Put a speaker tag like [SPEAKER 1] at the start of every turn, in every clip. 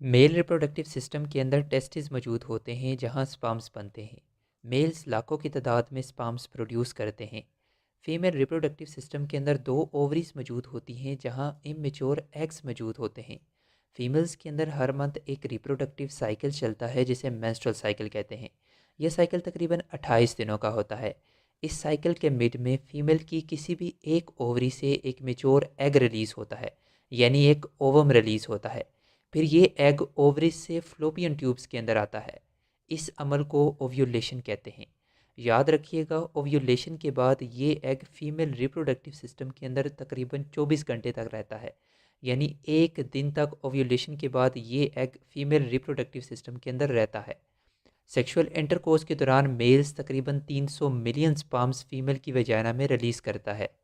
[SPEAKER 1] Male reproductive system के अंदर testis मौजूद होते हैं जहां स्पर्म्स बनते हैं। मेल्स लाखों की तादाद में स्पर्म्स प्रोड्यूस करते हैं। फीमेल रिप्रोडक्टिव सिस्टम के अंदर दो ओवरीज मौजूद होती हैं जहां इमेच्योर एग्स मौजूद होते हैं। फीमेल्स के अंदर हर मंथ एक रिप्रोडक्टिव साइकिल चलता है जिसे मेंस्ट्रुअल साइकिल कहते हैं। यह साइकिल तकरीबन 28 दिनों का होता है। इस साइकिल के मिड में फीमेल की किसी भी एक ओवरी से एक मेच्योर एग रिलीज होता है, यानी एक ओवम रिलीज होता है। फिर ये एग ओवरीज से फ्लोपियन ट्यूब्स के अंदर आता है। इस अमल को ओव्यूलेशन कहते हैं। याद रखिएगा, ओव्यूलेशन के बाद ये एग फीमेल रिप्रोडक्टिव सिस्टम के अंदर तकरीबन 24 घंटे तक रहता है, यानी एक दिन तक ओव्यूलेशन के बाद ये एग फीमेल रिप्रोडक्टिव सिस्टम के अंदर रहता है। सेक्सुअल इंटरकोर्स के दौरान मेल्स तकरीबन 300 मिलियन स्पर्म्स फीमेल की वेजाइना में रिलीज करता है।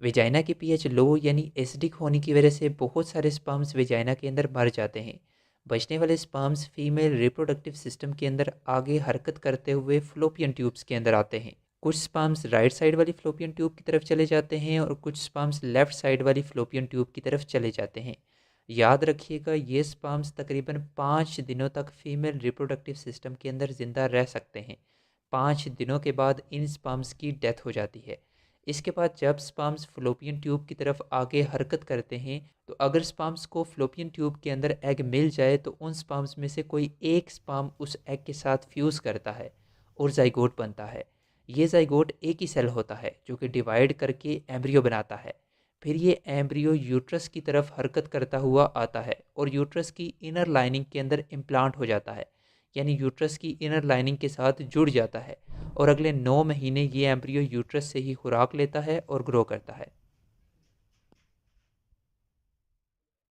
[SPEAKER 1] वेजाइना की पीएच लो यानी एसिडिक होने की वजह से बहुत सारे स्पर्म्स वेजाइना के अंदर मर जाते हैं। बचने वाले स्पर्म्स फीमेल रिप्रोडक्टिव सिस्टम के अंदर आगे हरकत करते हुए फ्लोपियन ट्यूब्स के अंदर आते हैं। कुछ स्पर्म्स राइट साइड वाली फ्लोपियन ट्यूब की तरफ चले जाते हैं और कुछ स्पर्म्स लेफ्ट साइड वाली फ्लोपियन ट्यूब की तरफ चले जाते हैं। याद रखिएगा, ये स्पर्म्स तकरीबन 5 दिनों तक फीमेल रिप्रोडक्टिव सिस्टम के अंदर ज़िंदा रह सकते हैं। 5 दिनों के बाद इन स्पर्म्स की डेथ हो जाती है। इसके बाद जब स्पर्म्स फ्लोपियन ट्यूब की तरफ आगे हरकत करते हैं, तो अगर स्पर्म्स को फ्लोपियन ट्यूब के अंदर एग मिल जाए तो उन स्पर्म्स में से कोई एक स्पर्म उस एग के साथ फ्यूज़ करता है और जाइगोट बनता है। ये जाइगोट एक ही सेल होता है जो कि डिवाइड करके एम्ब्रियो बनाता है। फिर ये एम्ब्रियो यूट्रस की तरफ हरकत करता हुआ आता है और यूट्रस की इनर लाइनिंग के अंदर इम्प्लांट हो जाता है, यानी यूट्रस की इनर लाइनिंग के साथ जुड़ जाता है। और अगले 9 महीने ये एम्ब्रियो यूट्रस से ही खुराक लेता है और ग्रो करता है।